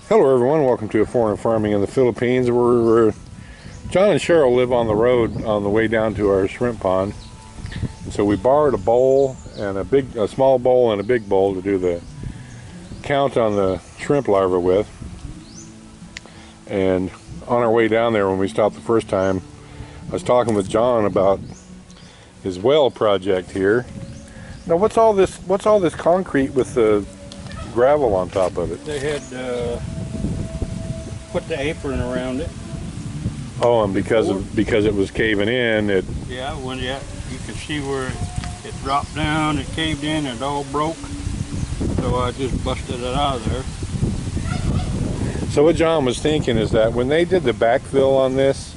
Hello everyone, welcome to A Foreign Farming in the Philippines. John and Sheryl live on the road on the way down to our shrimp pond. And so we borrowed a bowl and a small bowl and a big bowl to do the count on the shrimp larvae with. And on our way down there, when we stopped the first time, I was talking with John about his well project here. Now what's all this concrete with the gravel on top of it? They had put the apron around it. Oh, and because it was caving in, you could see where it dropped down, it caved in, it all broke. So I just busted it out of there. So what John was thinking is that when they did the backfill on this,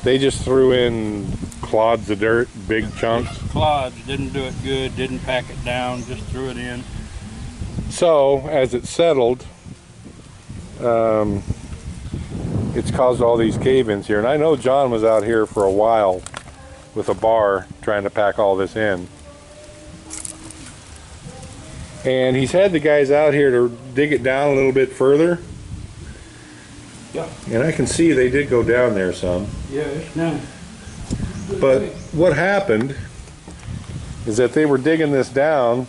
they just threw in clods of dirt, big chunks. Clods, didn't do it good, didn't pack it down, just threw it in. So as it settled, it's caused all these cave-ins here. And I know John was out here for a while with a bar trying to pack all this in. And he's had the guys out here to dig it down a little bit further. Yeah. And I can see they did go down there some. Yeah, it's done. But what happened is that they were digging this down,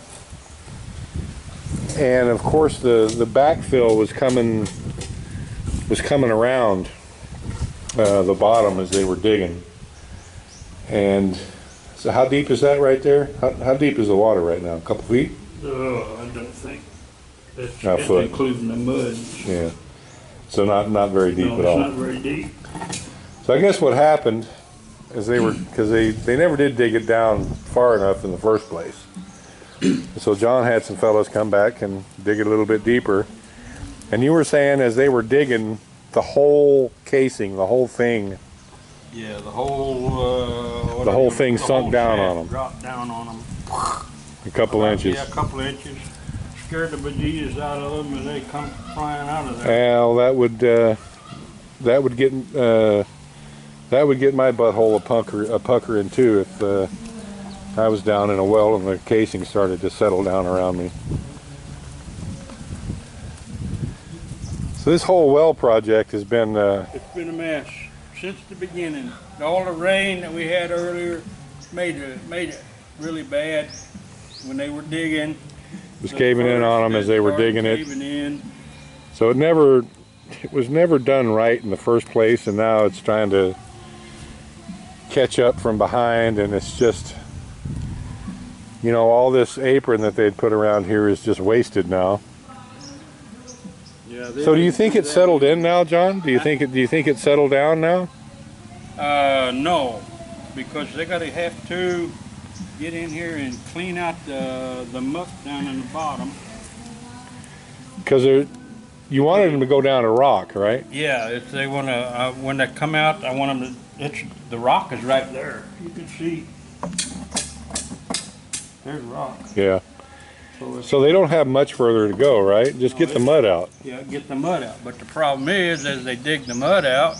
and of course the backfill was coming around the bottom as they were digging. And so how deep is that right there? How deep is the water right now? A couple feet? I don't think. It's foot. Including the mud. Yeah. So not very deep at all. No, it's not very deep. So I guess what happened is because they never did dig it down far enough in the first place. So John had some fellows come back and dig it a little bit deeper. And you were saying as they were digging, the whole casing, the whole thing. Yeah, the whole thing sunk down on them. Dropped down on them. A couple inches. Yeah, a couple inches. Scared the bejesus out of them, and they come flying out of there. Well, that would get my butthole a puckering too if I was down in a well and the casing started to settle down around me. So this whole well project has been it's been a mess since the beginning. All the rain that we had earlier made it really bad when they were digging. It was caving in on them as they were digging it. So it was never done right in the first place, and now it's trying to catch up from behind, and it's just, you know, all this apron that they'd put around here is just wasted now. Yeah, so do you think it's settled in now, John? Do you think it settled down now? No, because they're gonna have to get in here and clean out the muck down in the bottom. Because you wanted them to go down a rock, right? Yeah, if they want to, when they come out, I want them to. The rock is right there. You can see. There's rock. Yeah. So they don't have much further to go, right? Just get the mud out. Yeah, get the mud out. But the problem is, as they dig the mud out,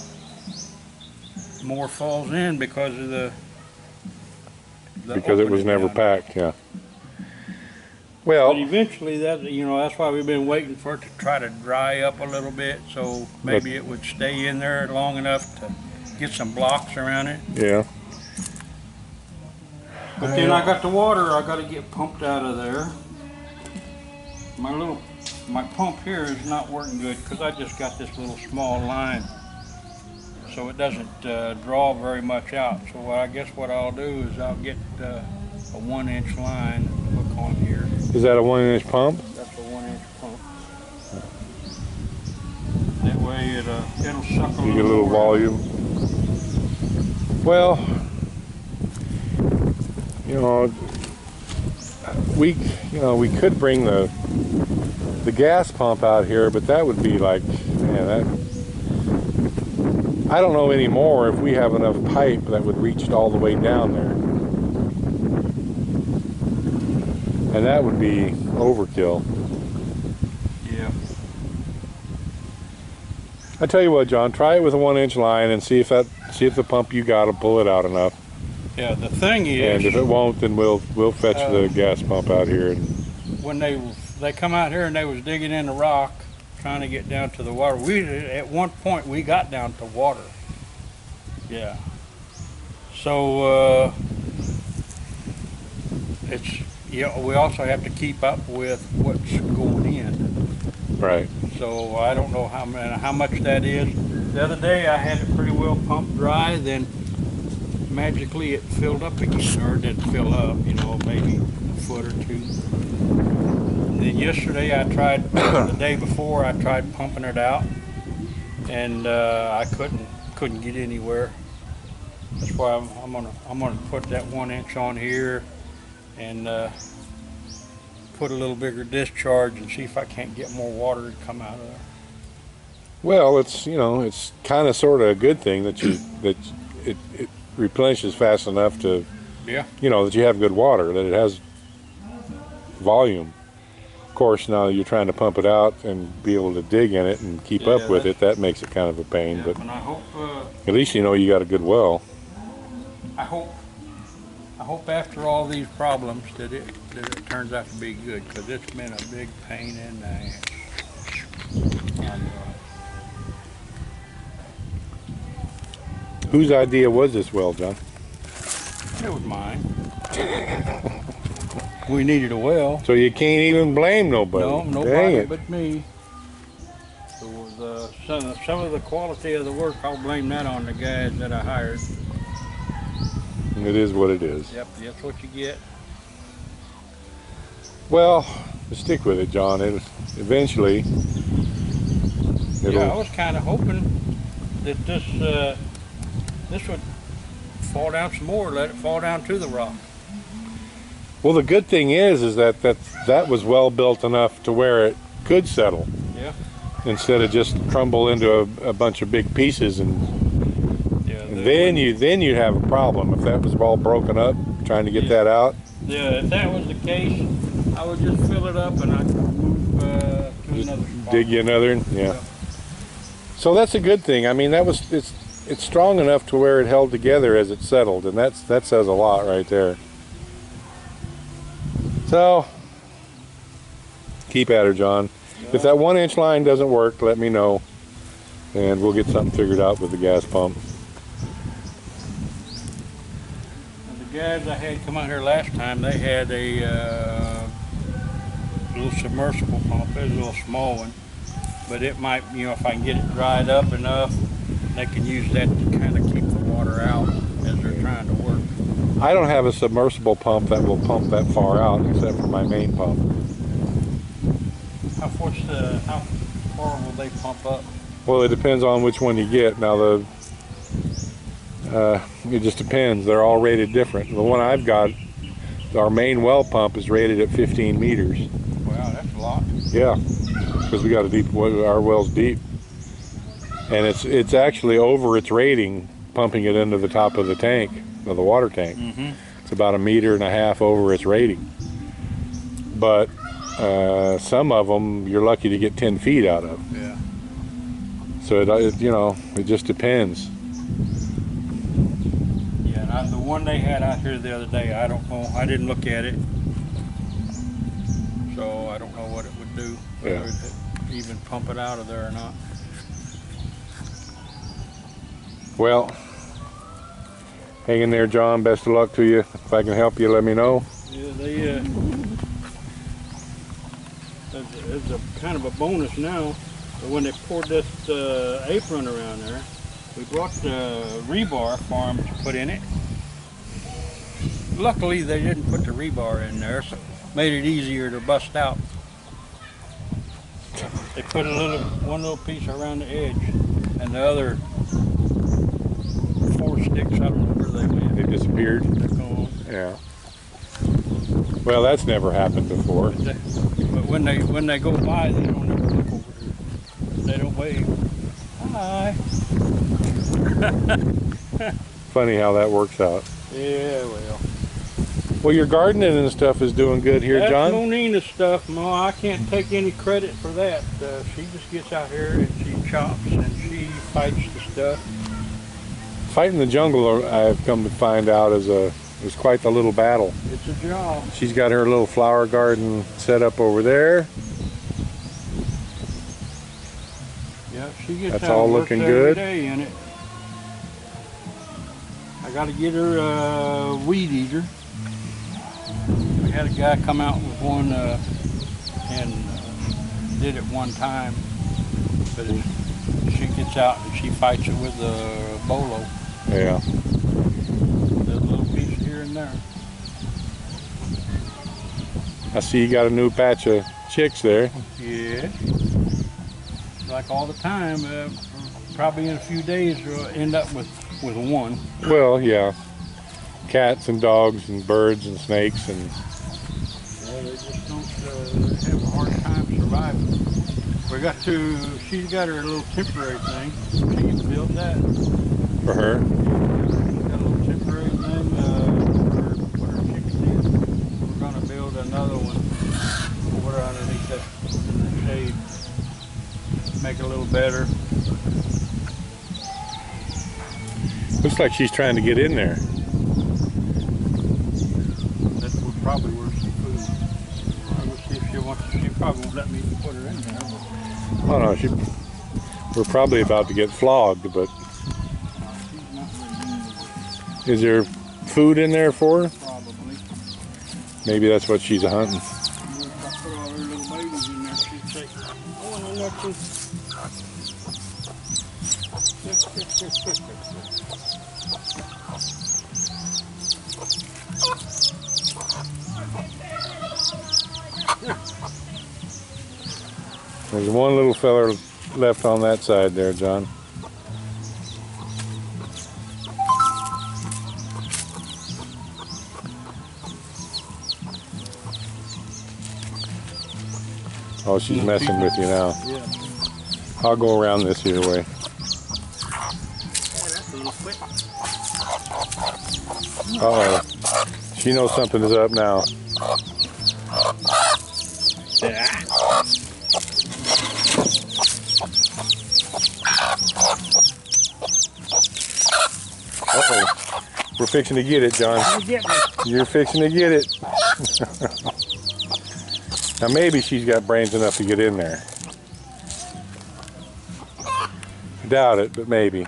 more falls in because of the because it was never packed. Yeah. Well, but eventually, that's why we've been waiting for it to try to dry up a little bit, so maybe it would stay in there long enough to get some blocks around it. Yeah. But then I got the water I got to get pumped out of there. My pump here is not working good because I just got this little small line, so it doesn't draw very much out. So I guess what I'll do is I'll get a 1-inch line and hook on here. Is that a 1-inch pump? That's a 1-inch pump. That way it'll suck You get a little volume. Well, we could bring the gas pump out here, but that would be like, man, I don't know anymore if we have enough pipe that would reach all the way down there. And that would be overkill. Yeah. I tell you what, John, try it with a 1-inch line and see if the pump you got will pull it out enough. Yeah, the thing is, and if it won't, then we'll fetch the gas pump out here. When they come out here and they was digging in the rock, trying to get down to the water. At one point we got down to water. Yeah. So we also have to keep up with what's going in. Right. So I don't know how much that is. The other day I had it pretty well pumped dry, then magically it filled up again, or it didn't fill up, maybe a foot or two. And then yesterday I tried, the day before I tried pumping it out, and I couldn't get anywhere. That's why I'm gonna put that 1 inch on here and put a little bigger discharge and see if I can't get more water to come out of there. Well, it's it's kind of sort of a good thing that it replenishes fast enough to that you have good water, that it has volume. Of course, now you're trying to pump it out and be able to dig in it and keep up with it. That makes it kind of a pain, but and I hope at least you got a good well. I hope after all these problems that it turns out to be good, because it's been a big pain in the ass. Whose idea was this well, John? It was mine. We needed a well. So you can't even blame nobody. No, nobody but me. So some of the quality of the work, I'll blame that on the guys that I hired. It is what it is. Yep, that's what you get. Well, stick with it, John. Eventually. I was kind of hoping that this would fall down some more, let it fall down to the rock. Well, the good thing is that was well built enough to where it could settle. Yeah. Instead of just crumble into a bunch of big pieces, and then you'd have a problem if that was all broken up, trying to get that out. Yeah, if that was the case, I would just fill it up and I'd move to another spot. Dig you another, yeah. So that's a good thing. I mean, it's strong enough to where it held together as it settled, and that says a lot right there. So keep at her, John. If that 1 inch line doesn't work, let me know, and we'll get something figured out with the gas pump. The guys I had come out here last time, they had a little submersible pump. It was a little small one, but it might, if I can get it dried up enough, they can use that to kind of keep the water out as they're trying to work. I don't have a submersible pump that will pump that far out, except for my main pump. How far will they pump up? Well, it depends on which one you get. Now it just depends. They're all rated different. The one I've got, our main well pump is rated at 15 meters. Wow, that's a lot. Yeah, because we got our well's deep, and it's actually over its rating, pumping it into the top of the tank, of the water tank. Mm-hmm. It's about 1.5 meters over its rating. But some of them you're lucky to get 10 feet out of. Yeah. So it just depends. Yeah, the one they had out here the other day, I don't know. I didn't look at it, so I don't know what it would do. Whether it would even pump it out of there or not. Well, hang in there, John. Best of luck to you. If I can help you, let me know. Yeah, it's a kind of a bonus now. But when they poured this apron around there, we brought the rebar for them to put in it. Luckily, they didn't put the rebar in there, so it made it easier to bust out. They put one little piece around the edge, and the other 4 sticks, I don't know where they went. They disappeared. They're gone. Yeah. Well, that's never happened before. But when they go by, they don't ever look over there. They don't wave. Hi. Funny how that works out. Yeah, well. Well, your gardening and stuff is doing good here, That's John. Monina's stuff, Ma. I can't take any credit for that. She just gets out here and she chops and she fights the stuff. Fighting the jungle, I've come to find out, is quite the little battle. It's a job. She's got her little flower garden set up over there. Yeah, she gets That's out all and works looking every good. day in it. I got to get her a weed eater. We had a guy come out with one and did it one time, but she gets out and she fights it with a bolo. Yeah. There's a little piece here and there. I see you got a new batch of chicks there. Yeah. Like all the time, probably in a few days we'll end up with one. Well, yeah. Cats and dogs and birds and snakes and. Yeah, they just don't have a hard time surviving. She's got her little temporary thing. She can build that. For her. She's got a little temporary thing put her chickens in. We're going to build another one over underneath that in the shade. Make it a little better. Looks like she's trying to get in there. That would probably worth some food. We'll see if she wants. She probably won't let me put her in there. Oh no, we're probably about to get flogged, but She's not really is there food in there for her? probably. Maybe that's what she's hunting. If I put all her little babies in there, she'd say, "Oh, no, nothing." There's one little feller left on that side there, John. Oh, she's messing with you now. Yeah. I'll go around this here way. That's a little quick. Uh-oh. She knows something is up now. Yeah. Uh-oh. We're fixing to get it, John. Get me. You're fixing to get it. Now maybe she's got brains enough to get in there. Doubt it, but maybe.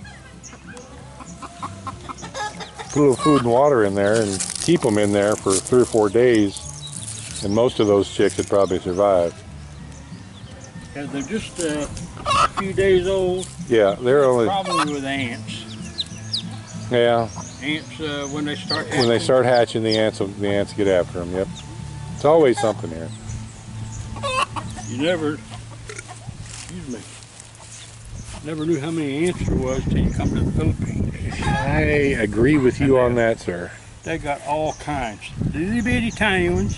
Put a little food and water in there and keep them in there for 3 or 4 days, and most of those chicks would probably survive. Yeah, they're just a few days old. Yeah, they're only. Problem with ants. Yeah. Ants when they start hatching. When they start hatching, the ants get after them. Yep. It's always something here. You never knew how many ants there was till you come to the Philippines. I agree with you on that, sir. They got all kinds. The itty bitty tiny ones,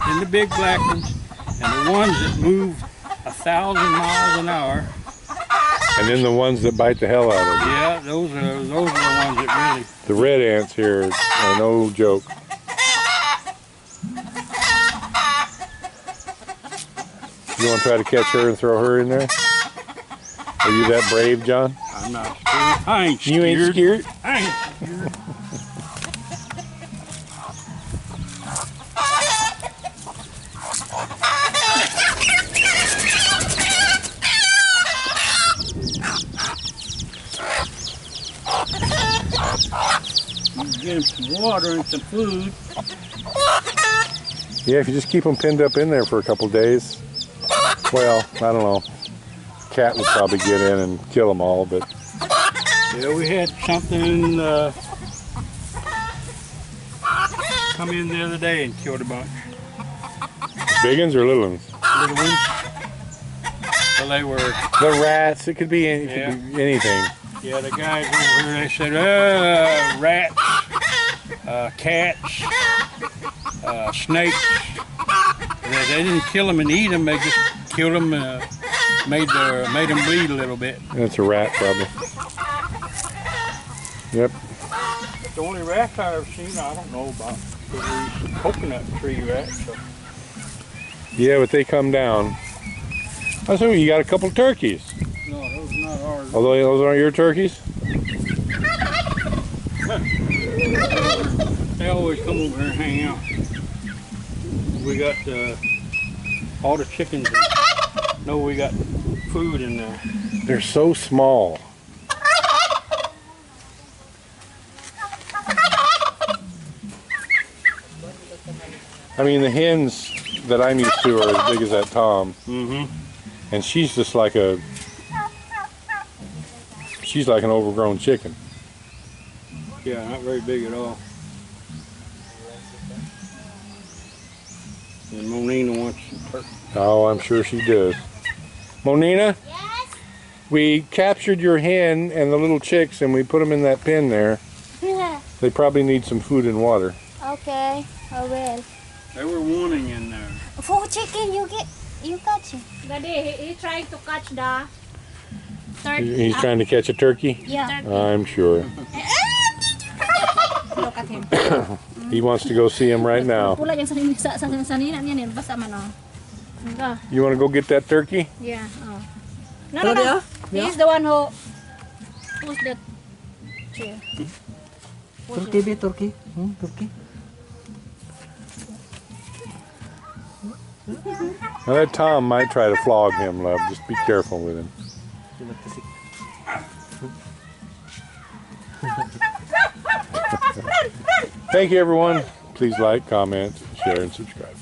and the big black ones, and the ones that move 1,000 miles an hour. And then the ones that bite the hell out of them. Yeah, those are the ones that really. The red ants here are no joke. You want to try to catch her and throw her in there? Are you that brave, John? I'm not scared. I ain't scared. You ain't scared? I ain't scared. Get him some water and some food. Yeah, if you just keep them pinned up in there for a couple days. Well, I don't know. Cat would probably get in and kill them all, but Yeah, we had something come in the other day and killed a bunch. big ones or little ones? Little ones. Well, they were. The rats. It could be anything. Yeah, the guys over here, they said, rats, cats, snakes. They didn't kill them and eat them. They just killed them, made them bleed a little bit. That's a rat, probably. Yep. The only rats I've ever seen, I don't know about, were these coconut tree rats. So. Yeah, but they come down. I saw you got a couple turkeys. No, those are not ours. Although those aren't your turkeys? They always come over here and hang out. We got all the chickens know we got food in there. They're so small. I mean, the hens that I'm used to are as big as that tom. Mm-hmm. And she's just like she's like an overgrown chicken. Yeah, not very big at all. And Monina wants some turkey. Oh, I'm sure she does. Monina? Yes? We captured your hen and the little chicks and we put them in that pen there. They probably need some food and water. Okay, I will. They were wanting in there. For chicken, you catch it. Daddy, he trying to catch the turkey. He's trying to catch a turkey? Yeah. I'm sure. Look at him. He wants to go see him right now. Pula yung sanina niya ni basta man oh. You want to go get that turkey? Yeah. Oh. No. He's the one who who's that chair. Turkey be Turkey. Turkey. Now that Tom might try to flog him, love. Just be careful with him. Thank you, everyone. Please like, comment, share, and subscribe.